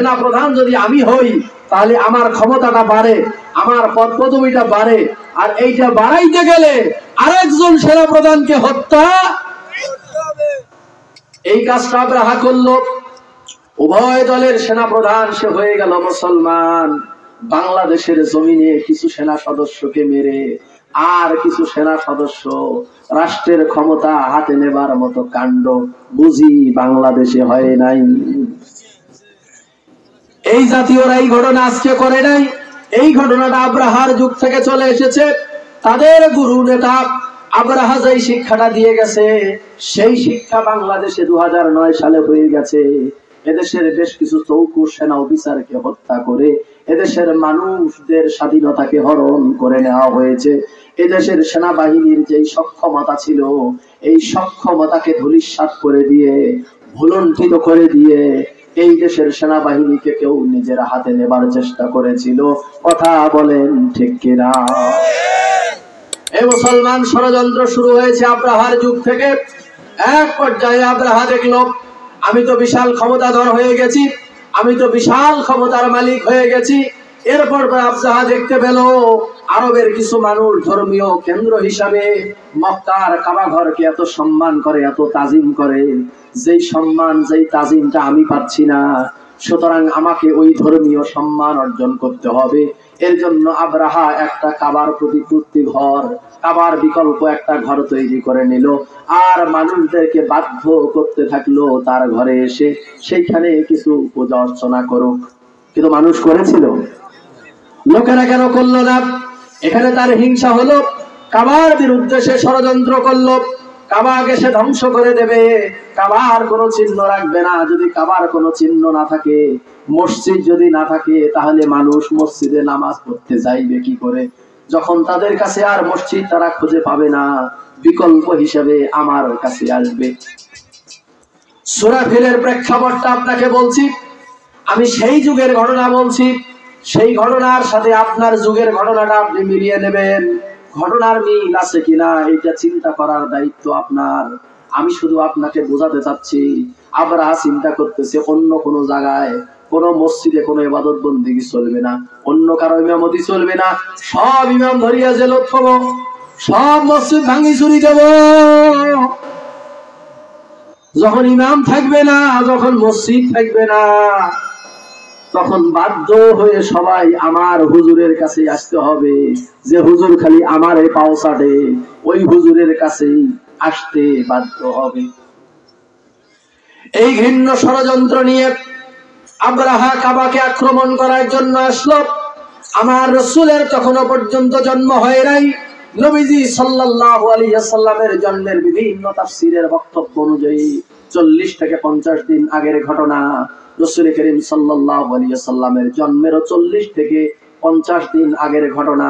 সেনা প্রধান যদি আমি হই তাহলে আমার ক্ষমতাটা বাড়ে, আমার পদ পদবিটা বাড়ে, আর এইটা বাড়াইতে গেলে আরেকজন সেনা প্রধানকে হত্যা, এই কাজটা আব্রাহা করলো। উভয় দলের সেনা প্রধান সে হয়ে গেল মুসলমান। বাংলাদেশের জমিনে কিছু সেনা সদস্যকে মেরে আর কিছু সেনা সদস্য রাষ্ট্রের ক্ষমতা হাতে নেবার মতো কাণ্ড বুঝি বাংলাদেশে হয় নাই। এই জাতীয়রা এই ঘটনা আজকে করে নাই, এই ঘটনাটা আব্রাহার যুগ থেকে চলে এসেছে। তাদের গুরু নেতা আব্রাহা যেই শিক্ষাটা দিয়ে গেছে সেই শিক্ষা বাংলাদেশে 2009 সালে হয়ে গেছে। এদেশের বেশ কিছু চৌকু সেনা অফিসারকে হত্যা করে এদেশের মানুষদের স্বাধীনতাকে হরণ করে নেওয়া হয়েছে। এদেশের সেনাবাহিনীর যেই সক্ষমতা ছিল এই সক্ষমতাকে ধূলিসাৎ করে দিয়ে, ভুলুণ্ঠিত করে দিয়ে এই দেশের সেনাবাহিনীকে কেউ নিজের হাতে নেবার চেষ্টা করেছিল। কথা বলেন ঠিক কিনা? এই মুসলমান ষড়যন্ত্র শুরু হয়েছে আব্রাহার যুগ থেকে। এক পর্যায়ে আব্রাহা দেখলো আমি তো বিশাল ক্ষমতাধর হয়ে গেছি, আমি তো বিশাল ক্ষমতার মালিক হয়ে গেছি। এরপর আব্রাহা দেখতে পেল আরবের কিছু মানুষ ধর্মীয় কেন্দ্র হিসাবে মক্কার কাবা ঘরকে এত সম্মান করে, এত তাজিম করে, যেই সম্মান যেই তাজিমটা আমি পাচ্ছি না, সুতরাং আমাকে ওই ধর্মীয় সম্মান অর্জন করতে হবে। এর জন্য আব্রাহা একটা কাবার প্রতিমূর্তি ঘর, কাবার বিকল্প একটা ঘর তৈরি করে নিল আর মানুষদেরকে বাধ্য করতে থাকলো তার ঘরে এসে সেইখানে কিছু পূজা অর্চনা করুক। কিন্তু মানুষ করেছিল? লোকেরা কেন করলো না? এখানে তার হিংসা হলো, কাবার বিরুদ্ধে সে ষড়যন্ত্র করলো, কাবাকে সে ধ্বংস করে দেবে, কাবার কোনো চিহ্ন রাখবে না। যদি কাবার কোনো চিহ্ন না থাকে, মসজিদ যদি না থাকে, তাহলে মানুষ মসজিদে নামাজ পড়তে যাইবে কি করে? যখন তাদের কাছে আর মসজিদ তারা খুঁজে পাবে না, বিকল্প হিসেবে আমার কাছে আসবে। সূরা ফিলের প্রেক্ষাপটটা আপনাকে বলছি, আমি সেই যুগের ঘটনা বলছি, সেই ঘটনার সাথে আপনার যুগের ঘটনাটা আপনি মিলিয়ে নেবেন। ঘটনার মিল আছে কিনা এটা চিন্তা করার দায়িত্ব আপনার। আমি শুধু আপনাকে বোঝাতে চাচ্ছি, আব্রাহা চিন্তা করতেছে অন্য কোনো জায়গায় কোনো মসজিদে কোনো ইবাদত বন্দেগী চলবে না, অন্য কারো ইমামতি চলবে না, সব ইমাম ধরিয়া জেলত হবো, সব মসজিদ ভাঙি চুরি দেব। যখন ইমাম থাকবে না, যখন মসজিদ থাকবে না, তখন বাধ্য হয়ে সবাই আমার হুজুরের কাছে আসতে হবে। যে হুজুর খালি আমারে পাও চাটে, ওই হুজুরের কাছেই আসতে বাধ্য হবে। এই ঘৃণ্য ষড়যন্ত্র নিয়ে আব্রাহা কাবাকে আক্রমণ করার জন্য আসলো। আমার রাসূলের তখনও পর্যন্ত জন্ম হয় নাই। নবীজি সাল্লাল্লাহু আলাইহি ওয়াসাল্লামের জন্মের বিভিন্ন তাফসীরের বক্তব্য অনুযায়ী 40 থেকে 50 দিন আগের ঘটনা। রাসূল করিম সাল্লাল্লাহু আলাইহি ওয়াসাল্লামের জন্মের 40 থেকে 50 দিন আগের ঘটনা।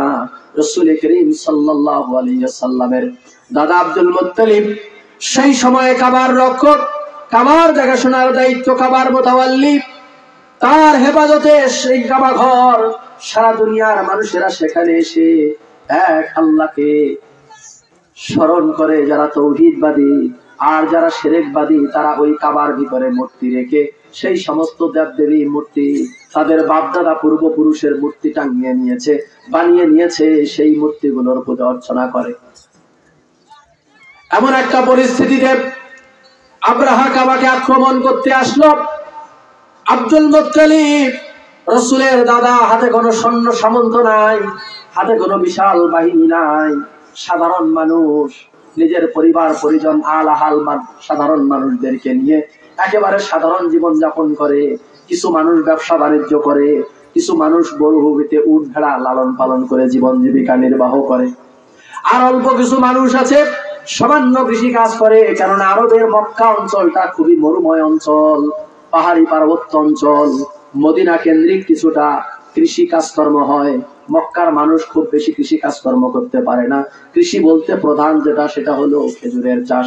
রাসূল করিম সাল্লাল্লাহু আলাইহি ওয়াসাল্লামের দাদা আব্দুল মুত্তালিব সেই সময়ে কাবার রক্ষক, কাবার দেখাশোনার দায়িত্ব কাবার মুতাওয়াল্লি, তার হেফাজতে সেই কাবা ঘর। সারা দুনিয়ার মানুষেরা সেখানে এসে এক আল্লাহকে স্মরণ করে, যারা তৌহিদবাদী আর যারা শিরকবাদী তারা ওই কাবার ভিতরে মূর্তি রেখে সেই সমস্ত দেবদেবী মূর্তি, তাদের বাপদাদা পূর্বপুরুষের মূর্তি টাঙিয়ে নিয়েছে, বানিয়ে নিয়েছে, সেই মূর্তিগুলোর পূজা অর্চনা করে। এমন একটা পরিস্থিতিতে আব্রাহা কাবাকে আক্রমণ করতে আসলো। আব্দুল মুত্তালিব রাসূলের দাদা, হাতে কোনো সৈন্য সামন্ত নাই, হাতে কোনো বিশাল বাহিনী নাই, সাধারণ মানুষ, নিজের পরিবার পরিজন আলাহাল সাধারণ মানুষদেরকে নিয়ে একেবারে সাধারণ জীবন যাপন করে। কিছু মানুষ ব্যবসা বাণিজ্য করে, কিছু মানুষ মরুভূমিতে উট ভেড়া লালন পালন করে জীবন জীবিকা নির্বাহ করে, আর অল্প কিছু মানুষ আছে সামান্য কৃষি কাজ করে। কারণ আরবের মক্কা অঞ্চলটা খুবই মরুময় অঞ্চল, পাহাড়ি পার্বত্য অঞ্চল, মদিনা কেন্দ্রিক কিছুটা কৃষি কাজকর্ম হয়। মক্কার মানুষ খুব বেশি কৃষি কাজকর্ম করতে পারে না। কৃষি বলতে প্রধান যেটা সেটা হলো খেজুরের চাষ।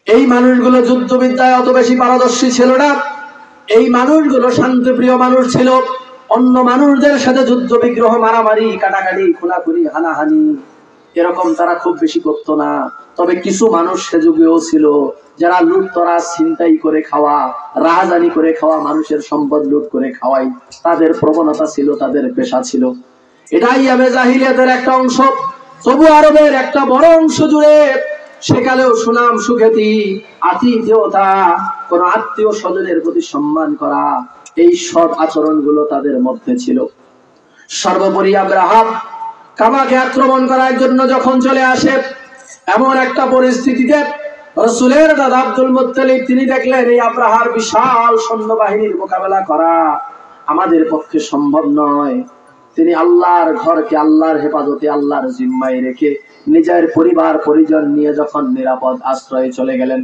এই মানুষগুলো যুদ্ধবিদ্যায় অত বেশি পারদর্শী ছিল না। এই মানুষগুলো শান্তিপ্রিয় মানুষ ছিল। অন্য মানুষদের সাথে যুদ্ধ বিগ্রহ, মারামারি, কাটাকাটি, খুনাখুনি, হানাহানি এরকম তারা খুব বেশি করতো না। তবে কিছু মানুষ সে যুগেও ছিল যারা লুটতরা ছিনতাই করে খাওয়া, রাহাজানি করে খাওয়া, মানুষের সম্পদ লুট করে খাওয়াই তাদের প্রবণতা ছিল, তাদের পেশা ছিল। এটাই আইয়ামে জাহিলিয়াতের একটা অংশ। তবু আরবের একটা বড় অংশ জুড়ে সেকালেও সুনাম সুখ্যাতি, আতিথেয়তা, কোন আত্মীয় স্বজনের প্রতি সম্মান করা, এই সব আচরণগুলো তাদের মধ্যে ছিল। সর্বোপরি আব্রাহা কাবাকে আক্রমণ করার জন্য যখন চলে আসে, এমন একটা পরিস্থিতিতে রাসূলের দাদা আব্দুল মুত্তালিব তিনি দেখলেন এই আব্রাহার বিশাল সৈন্যবাহিনীর মোকাবেলা করা আমাদের পক্ষে সম্ভব নয়। তিনি আল্লাহর ঘরকে আল্লাহর হেফাজতে, আল্লাহর জিম্মায় রেখে নিজের পরিবার পরিজন নিয়ে যখন নিরাপদ আশ্রয়ে চলে গেলেন,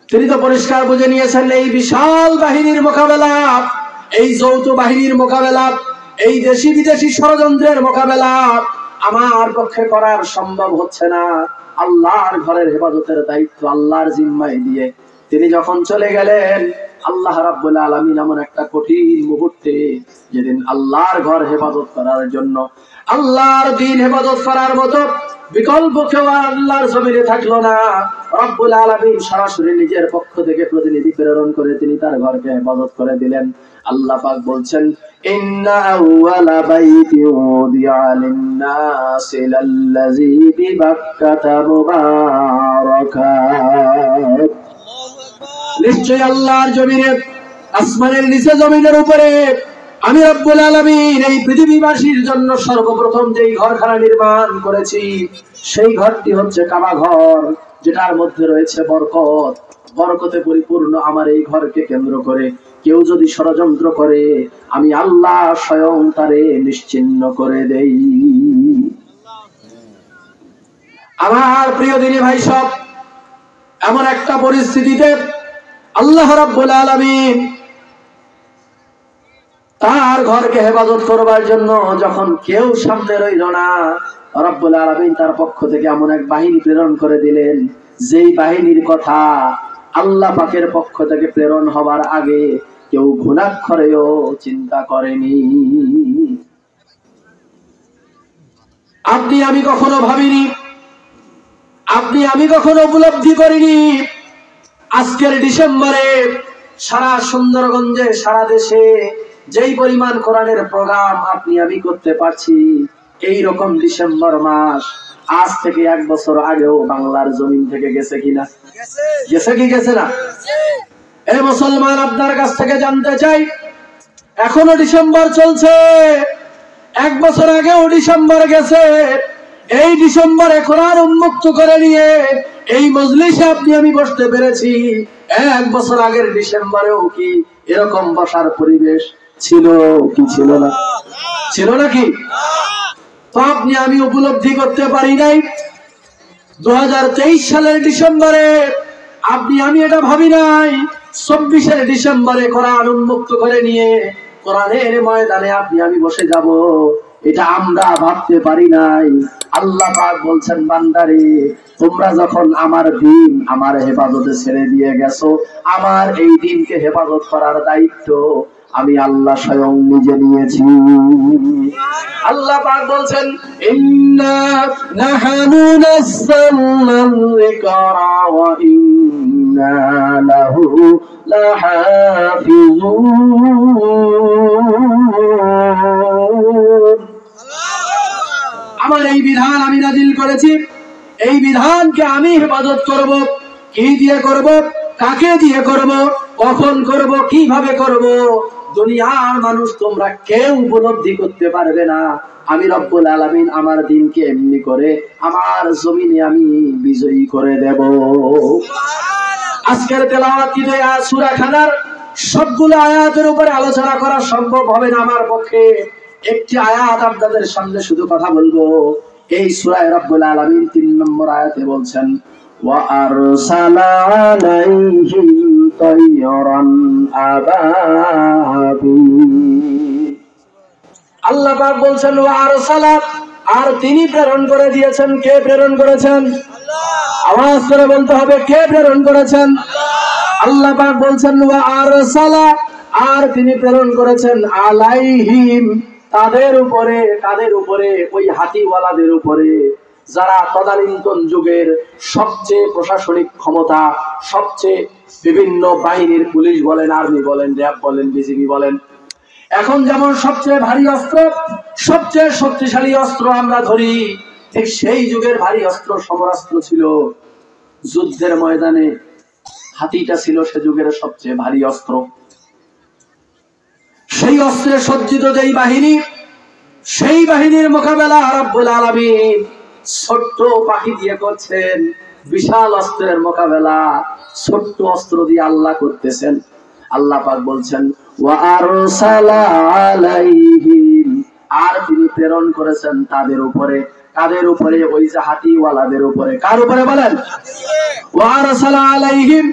তিনি তো পরিষ্কার বুঝে নিয়েছেন এই বিশাল বাহিনীর মোকাবেলা, এই যৌথ বাহিনীর মোকাবেলা, এই দেশি বিদেশি ষড়যন্ত্রের মোকাবেলা আমার পক্ষে করার সম্ভব হচ্ছে না। আল্লাহর ঘরের হেফাজতের দায়িত্ব আল্লাহর জিম্মায় দিয়ে তিনি যখন চলে গেলেন, আল্লাহ রাব্বুল আলামিন এমন একটা কঠিন মুহূর্তে, যেদিন আল্লাহর ঘর হেফাজত করার জন্য, আল্লাহর দ্বীন হেফাজত করার মতো বিকল্প কেউ আল্লাহর জমিনে থাকলো না, রব্বুল আলামিন সরাসরি নিজের পক্ষ থেকে প্রতিনিধি প্রেরণ করে তিনি তার ঘরকে হেফাজত করে দিলেন। আল্লাহ পাক বলছেন, ইন্না আউওয়ালা বাইতিন উদিআ লিন-নাসি লাল্লাযী বিবাক্কাতা মুবারাকাত। নিশ্চয় আল্লাহর জমিনে, আসমানের নিচে জমিনের উপরে আমি রব্বুল আলামিন এই পৃথিবীবাসীর জন্য সর্বপ্রথম যেই ঘরখানা নির্মাণ করেছি, সেই ঘরটি হচ্ছে কাবা ঘর, যেটার মধ্যে রয়েছে বরকত, বরকতে পরিপূর্ণ। আমার এই ঘরকে কেন্দ্র করে কেউ যদি ষড়যন্ত্র করে, আমি আল্লাহ স্বয়ং তারে নিশ্চিহ্ন করে দেই। আমার প্রিয় দিনী ভাই সব, এমন একটা পরিস্থিতিতে আল্লাহ রাব্বুল আলামিন তার ঘরকে হেফাজত করবার জন্য যখন কেউ সামনে রইল না, রব্বুল আলামিন তার পক্ষ থেকে এমন এক বাহিনী প্রেরণ করে দিলেন, যেই বাহিনীর কথা আল্লাহ পাকের পক্ষ থেকে প্রেরণ হবার আগে কেউ ঘুণাক্ষরেও চিন্তা করেনি। আপনি আমি কখনো ভাবিনি, আপনি আমি কখনো উপলব্ধি করিনি, আজকের ডিসেম্বরে সারা সুন্দরগঞ্জে, সারা দেশে যেই পরিমাণ কোরআনের প্রোগ্রাম আপনি আমি করতে পারছি, এই রকম ডিসেম্বর মাস আজ থেকে 1 বছর আগেও বাংলার জমিন থেকে গেছে কিনা? গেছে কি গেছে না? এই মুসলমান, আপনার কাছ থেকে জানতে চাই, এখনো ডিসেম্বর চলছে, 1 বছর আগেও ডিসেম্বর গেছে, এই ডিসেম্বরে কোরআন উন্মুক্ত করে নিয়ে এই মজলিসে আপনি আমি বসতে পেরেছি। 1 বছর আগের ডিসেম্বরেও কি এরকম বসার পরিবেশ ছিল কি ছিল না? ছিল নাকি? তো আপনি আমি উপলব্ধি করতে পারি নাই। 2023 সালের ডিসেম্বরে আপনি আমি এটা ভাবি নাই 24 ডিসেম্বরে কোরআন উন্মুক্ত করে নিয়ে কোরআনের ময়দানে আপনি আমি বসে যাব, এটা আমরা ভাবতে পারি নাই। আল্লাহ পাক বলছেন, বান্দারে তোমরা যখন আমার দ্বীন, আমার হেফাজতে ছেড়ে দিয়ে গেছো, আমার এই দ্বীনকে হেফাজত করার দায়িত্ব আমি আল্লাহ স্বয়ং নিজে নিয়েছি। আল্লাহ পাক বলছেন, ইন্না নাহনু নাযালনাল যিকরা ওয়া ইন্না লাহু লাহাফিজুন। আমার এই বিধান আমি নাজিল করেছি, এই বিধানকে আমি হেফাজত করব। কি দিয়ে করব? কাকে দিয়ে করব? কখন করব? কিভাবে করব? দুনিয়ার মানুষ তোমরা কেউ উপলব্ধি করতে পারবে না। আমি রব্বুল আলামিন আমার দ্বীনকে এমনি করে আমার জমিনে আমি বিজয়ী করে দেব। আজকের তেলাওয়াতকৃত সূরা খানার সবগুলো আয়াতের উপরে আলোচনা করা সম্ভব হবে না আমার পক্ষে। একটি আয়াত আপনাদের সামনে শুধু কথা বলবো। এই সূরায় রব্বুল আলামিন 3 নম্বর আয়াতে বলছেন, ওয়া আরসালা আলাইহিম তায়রান আবাবিল। আল্লাহ পাক বলছেন ওয়া আরসালা, আর তিনি প্রেরণ করে দিয়েছেন। কে প্রেরণ করেছেন? আল্লাহ। আওয়াজ করে বলতে হবে, কে প্রেরণ করেছেন? আল্লাহ পাক বলছেন ওয়া আরসালা, আর তিনি প্রেরণ করেছেন আলাইহিম, তাদের উপরে। কাদের উপরে? ওই হাতিওয়ালাদের উপরে, যারা তদানীন্তন যুগের সবচেয়ে প্রশাসনিক ক্ষমতা, সবচেয়ে বিভিন্ন বাহিনীর, পুলিশ বলেন, আর্মি বলেন, র্যাব বলেন, বিজিবি বলেন, এখন যেমন সবচেয়ে ভারী অস্ত্র, সবচেয়ে শক্তিশালী অস্ত্র আমরা ধরি, ঠিক সেই যুগের ভারী অস্ত্র সমরাস্ত্র ছিল। যুদ্ধের ময়দানে হাতিটা ছিল সে যুগের সবচেয়ে ভারী অস্ত্র। সেই অস্ত্রে সজ্জিত যেই বাহিনী, সেই বাহিনীর মোকাবেলা রব্বুল আলামিন ছোট্ট পাখি দিয়ে করছেন। বিশাল অস্ত্রের মোকাবেলা ছোট্ট অস্ত্র দিয়ে আল্লাহ করতেছেন। আল্লাহ পাক বলছেন ওয়া আরসালা আলাইহিম, আর তিনি প্রেরণ করেছেন তাদের উপরে। কাদের উপরে? ওই যে হাতিওয়ালাদের উপরে। কার উপরে বলেন? ওয়া আরসালা আলাইহিম,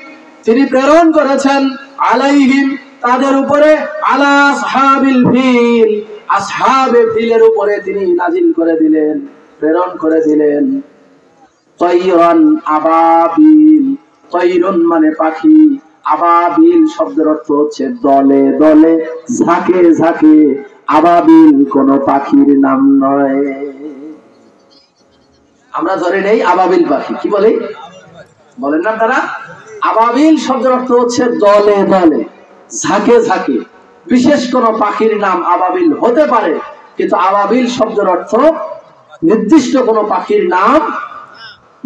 তিনি প্রেরণ করেছেন আলাইহিম তাদের উপরে, আলা আসহাবিল ফিল, আসহাবে ফিলের উপরে তিনি নাজিল করে দিলেন, প্রেরণ করে দিলেন। তাইরান আবাবিল, তাইরুন মানে পাখি, আবাবিল শব্দের অর্থ হচ্ছে দলে দলে, ঝাঁকে ঝাঁকে। আবাবিল কোন পাখির নাম নয়। আমরা ধরে নেই আবাবিল পাখি। কি বলে? বলেন না আপনারা? আবাবিল শব্দের অর্থ হচ্ছে দলে দলে, ঝাঁকে ঝাঁকে। বিশেষ কোন পাখির নাম আবাবিল হতে পারে, কিন্তু আবাবিল শব্দের অর্থ নির্দিষ্ট কোন পাখির নাম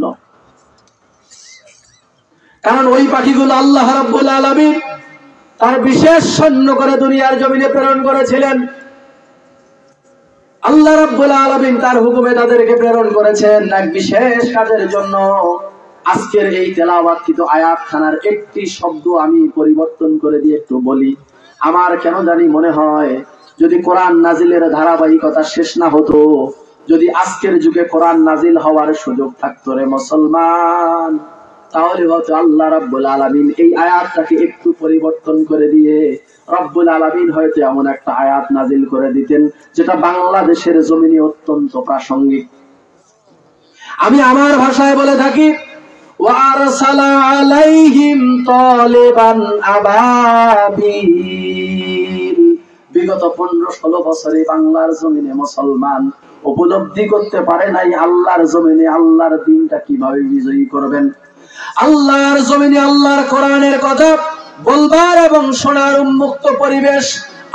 নয়। কারণ ওই পাখিগুলো আল্লাহ রাব্বুল আলামিন তার বিশেষ সৈন্য করে দুনিয়ার জমিনে প্রেরণ করেছিলেন। আল্লাহ রাব্বুল আলামিন তার হুকুমে তাদেরকে প্রেরণ করেছেন এক বিশেষ কাজের জন্য। আজকের এই তেলাওয়াতকৃত আয়াতখানার একটি শব্দ আমি পরিবর্তন করে দিয়ে একটু বলি। আমার কেন জানি মনে হয় যদি কোরআন নাজিলের ধারাবাহিকতা শেষ না হতো, যদি আজকের যুগে কোরআন নাজিল হওয়ার সুযোগ থাকতো রে মুসলমান, তাহলে হয়তো আল্লাহ রাব্বুল আলামিন এই আয়াতটাকে একটু পরিবর্তন করে দিয়ে রব্বুল আলামিন হয়তো এমন একটা আয়াত নাজিল করে দিতেন যেটা বাংলাদেশের জমিনে অত্যন্ত প্রাসঙ্গিক। আমি আমার ভাষায় বলে থাকি ওয়া আরসালা আলাইহিম তালিবান আবাবিল। বিগত 15-16 বছরে বাংলার জমিনে মুসলমান উপলব্ধি করতে পারে নাই আল্লাহর জমিনে আল্লাহর দ্বীনটা কিভাবে বিজয়ী করবেন। আল্লাহর জমিনে আল্লাহর কোরআনের কথা বলবার এবং শোনার উন্মুক্ত পরিবেশ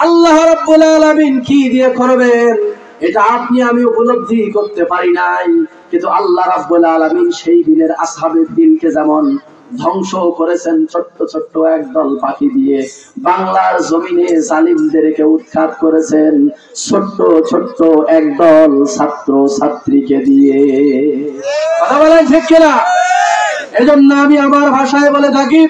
আল্লাহ রাব্বুল আলামিন কি দিয়ে করবেন, এটা আপনি আমি উপলব্ধি করতে পারি নাই। কিন্তু আল্লাহ রাব্বুল আলামিন সেই দিনের আসহাবে ফিলকে যেমন ধ্বংস করেছেন ছোট্ট ছোট্ট একদল পাখি দিয়ে, বাংলার জমিনে জালিমদেরকে উৎখাত করেছেন ছোট্ট ছোট্ট একদল ছাত্র ছাত্রীকে দিয়ে। কথা বলেন ঠিক কিনা? এজন্য আমি আমার ভাষায় বলে থাকি,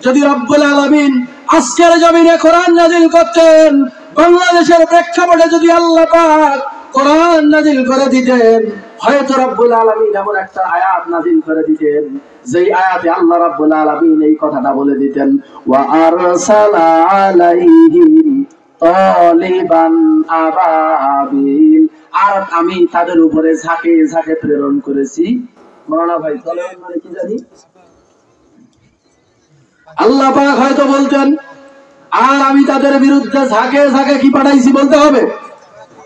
যদি রব্বুল আলামিন আজকের জমিনে কোরআন নাজিল করতেন, বাংলাদেশের প্রেক্ষাপটে যদি আল্লাহ পাক কোরআন নাজিল করে দিতেন, হয়তো রব্বুল আলামিন এমন একটা আয়াত নাজিল করে দিতেন যেই আয়াতে আল্লাহ রাব্বুল আলামিন এই কথাটা বলে দিতেন ওয়া আরসালা আলাইহিম তালিবান আবাবিল, আর আমি তাদের উপরে ঝাঁকে ঝাঁকে প্রেরণ করেছি। মাওলানা ভাই তালিবান মানে কি জানি? আল্লাহ পাক হয়তো বলতেন আর আমি তাদের বিরুদ্ধে ঝাঁকে ঝাঁকে কি পাঠাইছি বলতে হবে,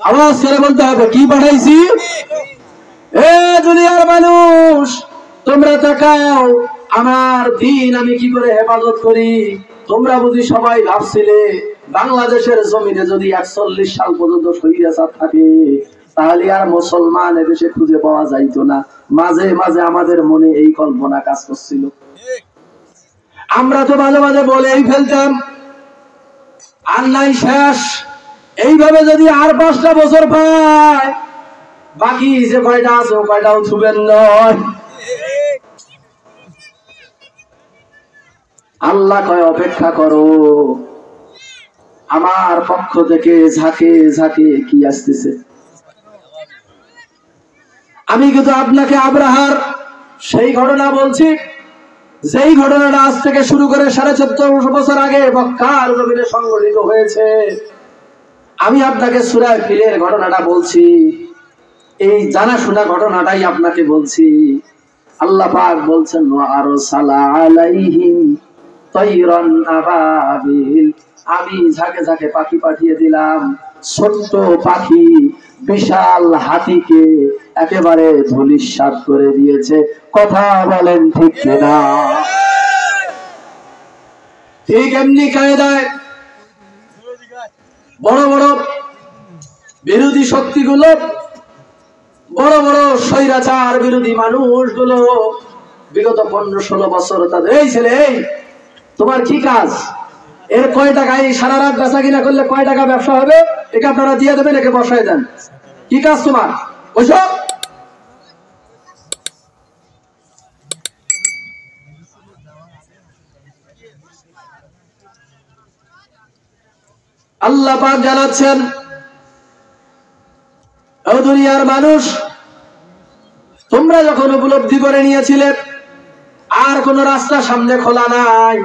আওয়াজ করে বলতে হবে কি পাঠাইছি। এ দুনিয়ার মানুষ তোমরা তাকাও, আমার দ্বীন আমি কি করে হেফাজত করি। তোমরা বুঝি সবাই ভাবছিলে বাংলাদেশের জমিনে যদি 41 সাল পর্যন্ত স্বৈরাচার থাকে তাহলে আর মুসলমান এদেশে খুঁজে পাওয়া যাইতো না। মাঝে মাঝে আমাদের মনে এই কল্পনা কাজ করছিল। আমরা তো মাঝে মাঝে বলেই ফেলতাম আর নাই শেষ, এইভাবে যদি আর 5টা বছর পায় বাকি যে কয়টা আছে ও কয়টাও ছুবেন নয়। আল্লাহ কয় অপেক্ষা করো, আমার পক্ষ থেকে ঝাঁকে ঝাঁকে কি আসতেছে। আমি কিন্তু আপনাকে আব্রাহার সেই ঘটনা বলছি, যেই ঘটনাটা আজ থেকে শুরু করে 1450 বছর আগে মক্কার জমিনে সংঘটিত হয়েছে। আমি আপনাকে সূরা ফিলের ঘটনাটা বলছি, এই জানাশোনা ঘটনাটাই আপনাকে বলছি। আল্লাহ পাক বলছেন ওয়া আরসালা আলাইহিম তাইরান আবাবিল, আমি ঝাঁকে ঝাঁকে পাখি পাঠিয়ে দিলাম, ছোট্ট পাখি বিশাল হাতিকে একেবারে ধূলিসাৎ করে দিয়েছে। কথা বলেন ঠিক কিনা? ঠিক এমনি কায়দায় বড় বড় বিরোধী শক্তিগুলো, বড় বড় স্বৈরাচার বিরোধী মানুষগুলো বিগত 15-16 বছর তাদের, এই ছেলে, এই তোমার কি কাজ, এর কয় টাকা, এই সারা রাত বেচা কিনা করলে কয় টাকা ব্যবসা হবে, একে আপনারা দিয়ে দেবেন, একে বসায় দেন, কি কাজ তোমার, ওইসব। আল্লাহ পাক জানাচ্ছেন, ও দুনিয়ার মানুষ, তোমরা যখন উপলব্ধি করে নিয়েছিলে আর কোন রাস্তা সামনে খোলা নাই,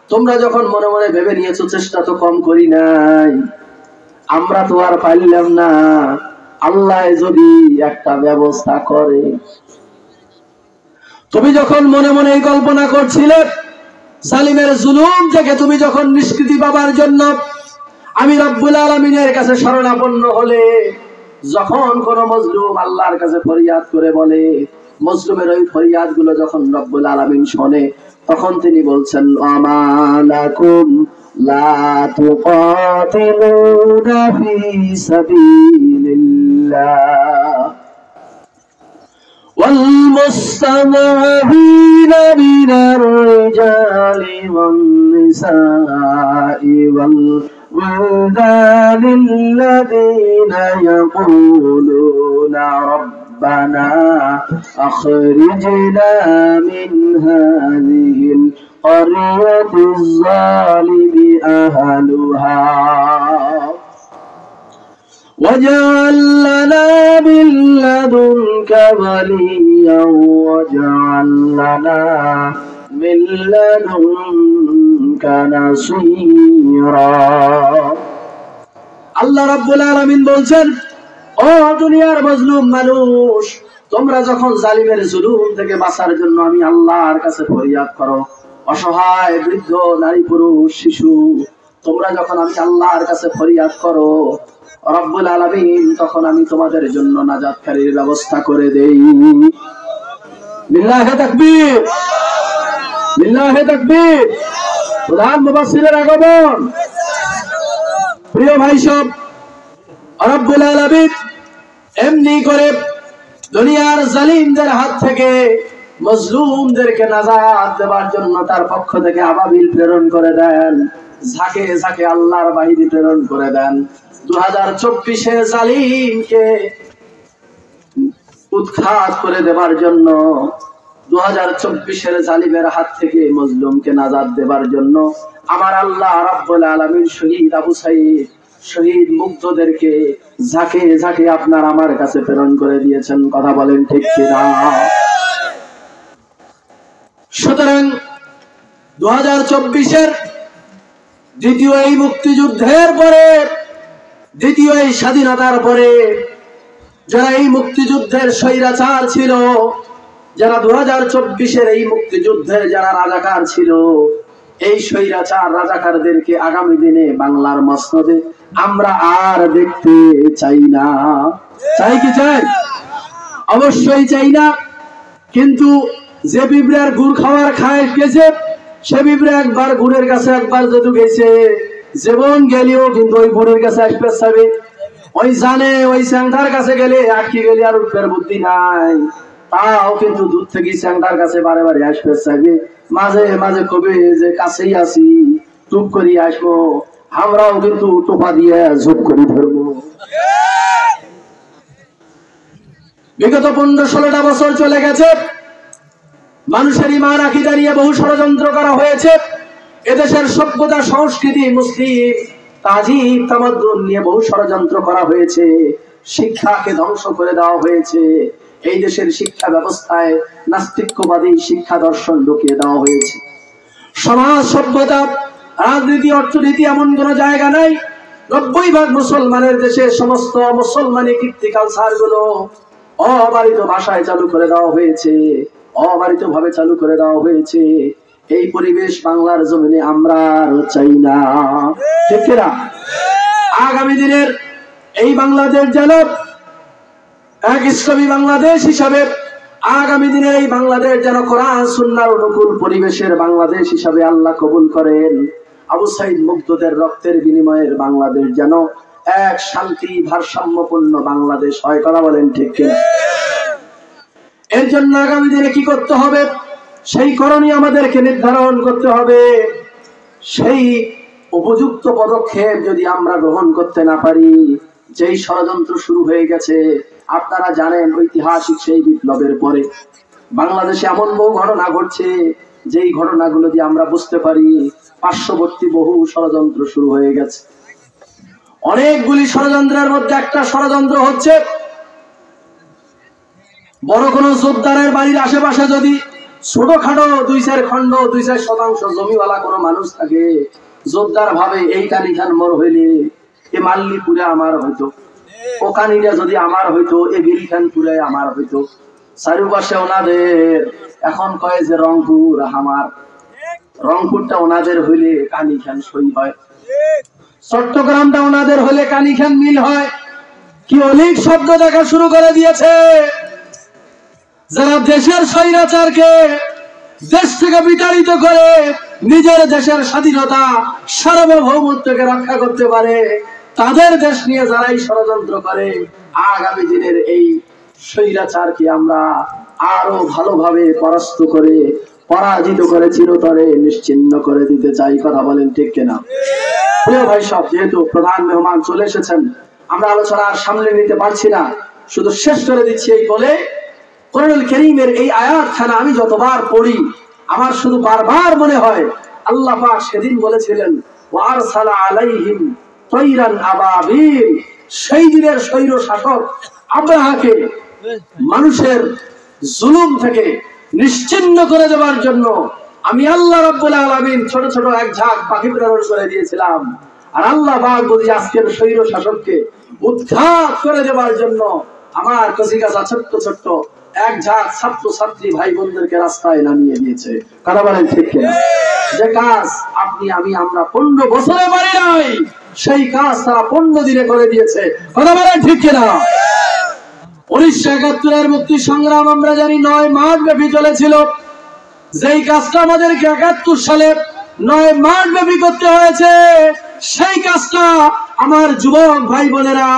তোমরা যখন মনে মনে ভেবে নিয়েছো চেষ্টা তো কম করি নাই, আমরা তো আর পারলাম না, আল্লাহ যদি একটা ব্যবস্থা করে। তুমি যখন মনে মনে এই কল্পনা করছিলে, জালিমের জুলুম থেকে তুমি যখন নিষ্কৃতি পাবার জন্য আমি রব্বুল আলামিনের কাছে শরণাপন্ন হলে, যখন কোন মজলুম আল্লাহর কাছে ফরিয়াদ করে বলে, মজলুমের ওই ফরিয়াদ গুলো যখন রব্বুল আলামিন শোনে, তখন তিনি বলছেন, আমালাকুম লা তুকাতিলুনা ফি সাবিলিল্লাহ ওয়াল মুস্তাদআফিনা মিনার রিজালি ওয়ান নিসাই ওয়াল وَالْوِلْدَانِ الَّذِينَ يَقُولُونَ رَبَّنَا أَخْرِجْنَا مِنْ هَذِهِ الْقَرْيَةِ الظَّالِمِ أَهْلُهَا وَاجْعَل لَّنَا مِن لَّدُنكَ وَلِيًّا وَاجْعَل لَّنَا مِن لَّدُنكَ نَصِيرًا। আল্লাহ রাব্বুল আলামিন বলছেন, ও দুনিয়ার মজলুম মানুষ, তোমরা যখন জালিমের জুলুম থেকে বাঁচার জন্য আমি আল্লাহর কাছে ফরিয়াদ করো, অসহায় বৃদ্ধ, নারী, পুরুষ, শিশু, তোমরা যখন আমি আল্লাহর কাছে ফরিয়াদ করো, রব্বুল আলামিন তখন আমি তোমাদের জন্য নাজাতকারীর ব্যবস্থা করে দেই। লিল্লাহি তাকবীর, লিল্লাহি তাকবীর। প্রধান মুফাসসিরের আগমন। প্রিয় ভাই সব, রব্বুল আলামিন এমনি করে দুনিয়ার জালিমদের হাত থেকে মজলুমদেরকে নাজাত দেওয়ার জন্য তার পক্ষ থেকে আবাবিল প্রেরণ করে দেন, ঝাঁকে ঝাঁকে আল্লাহর বাহিনী প্রেরণ করে দেন। 2024-এ জালিমকে উৎখাত করে দেবার জন্য, 2024-এর জালিমের হাত থেকে মজলুমকে নাজাত দেবার জন্য আমার আল্লাহ রাব্বুল আলামিন শহীদ আবু সাঈদ, শহীদ মুগ্ধদেরকে ঝাঁকে ঝাঁকে আপনার আমার কাছে প্রেরণ করে দিয়েছেন। কথা বলেন ঠিক কিনা? সুতরাং 2024-এর দ্বিতীয় এই মুক্তিযুদ্ধের পরে, দ্বিতীয় এই স্বাধীনতার পরে যারা এই মুক্তিযুদ্ধের স্বৈরাচার ছিল, যারা 2024-এর এই মুক্তিযুদ্ধের যারা রাজাকার ছিল, এই স্বৈরাচার রাজাকারদেরকে আগামী দিনে বাংলার মসনদে আমরা আর দেখতে চাই না। চাই কি চাই? অবশ্যই চাই না। কিন্তু যে বিবরার গুড় খাওয়ার খায় গেছে, সে বিবরা একবার গুড়ের কাছে একবার যদি গেছে, জীবন গেলেও কিন্তু ওই গুড়ের কাছে আসবে চাবে। ওই জানে ওই স্যাংটার কাছে গেলে আটকে গেলে আর উঠবার বুদ্ধি নাই, তাও কিন্তু দূর থেকে স্যাংটার কাছে বারে বারে আসবে চাইবে। মাঝে মাঝে কবে যে কাছেই আসি, টুপ করি আসবো, আমরাও কিন্তু টোপা দিয়ে ঝুপ করি ধরবো। বিগত 15-16টা বছর চলে গেছে, মানুষের ঈমান আকীদা নিয়ে বহু ষড়যন্ত্র করা হয়েছে, এদেশের সভ্যতা, সংস্কৃতি, মুসলিম তাজিব তামাদ্দুন নিয়ে বহু ষড়যন্ত্র করা হয়েছে, শিক্ষাকে ধ্বংস করে দেওয়া হয়েছে, এই দেশের শিক্ষা ব্যবস্থায় নাস্তিক্যবাদী শিক্ষা দর্শন ঢুকিয়ে দেওয়া হয়েছে। সমাজ, সভ্যতা, রাজনীতি, অর্থনীতি এমন কোন জায়গা নাই। 90% মুসলমানের দেশে সমস্ত মুসলমানি কীর্তি কালচার গুলো অবারিত ভাষায় চালু করে দেওয়া হয়েছে, অবারিত ভাবে চালু করে দেওয়া হয়েছে। এই পরিবেশ বাংলার জমিনে আমরা চাই না, ঠিক কিনা? আগামী দিনের এই বাংলাদেশ যেন এক ইসলামী বাংলাদেশ হিসাবে, আগামী দিনের এই বাংলাদেশ যেন কোরআন সুন্নাহর অনুকূল পরিবেশের বাংলাদেশ হিসাবে আল্লাহ কবুল করেন। আবু সাইদ মুগ্ধদের রক্তের বিনিময়ের বাংলাদেশ যেন এক শান্তি ভারসাম্যপূর্ণ বাংলাদেশ হয়। কথা বলেন ঠিক কিনা? এর জন্য আগামী দিনে কি করতে হবে, সেই করণীয় আমাদেরকে নির্ধারণ করতে হবে। সেই উপযুক্ত পদক্ষেপ যদি আমরা গ্রহণ করতে না পারি, যেই ষড়যন্ত্র শুরু হয়ে গেছে আপনারা জানেন, ঐতিহাসিক সেই বিপ্লবের পরে বাংলাদেশে এমন বহু ঘটনা ঘটছে, যেই ঘটনাগুলো দিয়ে আমরা বুঝতে পারি পার্শ্ববর্তী বহু ষড়যন্ত্র শুরু হয়ে গেছে। অনেকগুলি ষড়যন্ত্রের মধ্যে একটা ষড়যন্ত্র হচ্ছে, বড় কোন জোরদারের বাড়ির আশেপাশে যদি ছোটখাটো 2-4 খন্ড 2-4 শতাংশ জমিওয়ালা কোনো মানুষ থাকে, জোরদার ভাবে এই কানিখান মোর হইলে এ মাল্লিপুরে আমার হইতো, ও কানিটা যদি আমার হইতো, এ বিরিখানপুরে আমার হইতো, চারুপাশে ওনাদের। এখন কয় যে রংপুর আমার, রংপুরটা ওনাদের হইলে কানিখান সই হয়, চট্টগ্রামটা ওনাদের হলে কানিখান মিল হয়। কি অনেক শব্দ দেখা শুরু করে দিয়েছে। যারা দেশের স্বৈরাচারকে দেশ থেকে বিতাড়িত করে নিজের দেশের স্বাধীনতা সার্বভৌমত্বকে রক্ষা করতে পারে, তাদের দেশ নিয়ে যারাই ষড়যন্ত্র করে, আগামী দিনের এই স্বৈরাচারকে আমরা আরো ভালোভাবে পরাস্ত করে, পরাজিত করে, চিরতরে নিশ্চিহ্ন করে দিতে চাই। কথা বলেন ঠিক কিনা? প্রিয় ভাই সব, যেহেতু প্রধান মেহমান চলে এসেছেন, আমরা আলোচনা আর সামনে নিতে পারছি না, শুধু শেষ করে দিচ্ছি এই বলে, কোরআনুল কারীমের এই আয়াতখানা আমি যতবার পড়ি আমার শুধু বারবার মনে হয় আল্লাহ পাক সেদিন বলেছিলেন ওয়া আরসালা আলাইহিম তায়রান আবাবিল। সেই দিনের স্বৈর শাসক আব্রাহাকে মানুষের জুলুম থেকে নিশ্চিহ্ন করে দেওয়ার জন্য আমি আল্লাহ রাব্বুল আলামিন ছোট ছোট এক ঝাঁক পাখি প্রেরণ করে দিয়েছিলাম। আর আল্লাহ পাক বলি আজকের স্বৈর শাসককে উৎখাত করে দেওয়ার জন্য আমার কচিকাঁচা ছোট্ট ছোট্ট এক ঝাঁক ছাত্র ছাত্রী ভাই বোনদেরকে রাস্তায় নামিয়ে দিয়েছে। কথা বলেন ঠিক কিনা? যে কাজ আপনি আমি আমরা 15 বছরে পারি নাই, সেই কাজ তারা 15 দিনে করে দিয়েছে। কথা বলেন ঠিক কিনা? 1971 মুক্তি সংগ্রাম আমরা জানি 9 মাস ব্যাপী চলেছিল। যেই কাজটা আমাদেরকে 71 সালে 9 মাস ব্যাপী করতে হয়েছে, সেই কাজটা আমার যুবক ভাই বোনেরা,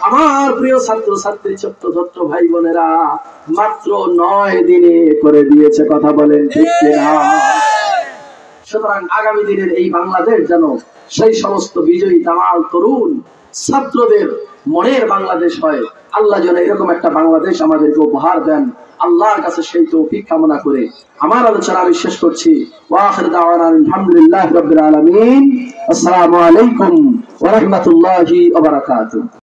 আমার প্রিয় ছাত্র ছাত্রী ছোট্ট ছোট্ট ভাই বোনেরা মাত্র 9 দিনে করে দিয়েছে। কথা বলেন ঠিক কিনা? সুতরাং আগামী দিনের এই বাংলাদেশ যেন সেই সমস্ত বিজয়ী দামাল তরুণ ছাত্রদের মনের বাংলাদেশ হয়। আল্লাহ যেন এরকম একটা বাংলাদেশ আমাদেরকে উপহার দেন, আল্লাহর কাছে সেই তৌফিক কামনা করে আমার আলোচনা আমি শেষ করছি। ওয়া আখির দাওয়ানা আলহামদুলিল্লাহি রাব্বিল আলামিন। আসসালামু আলাইকুম ওয়া রাহমাতুল্লাহি ওয়া বারাকাতুহু।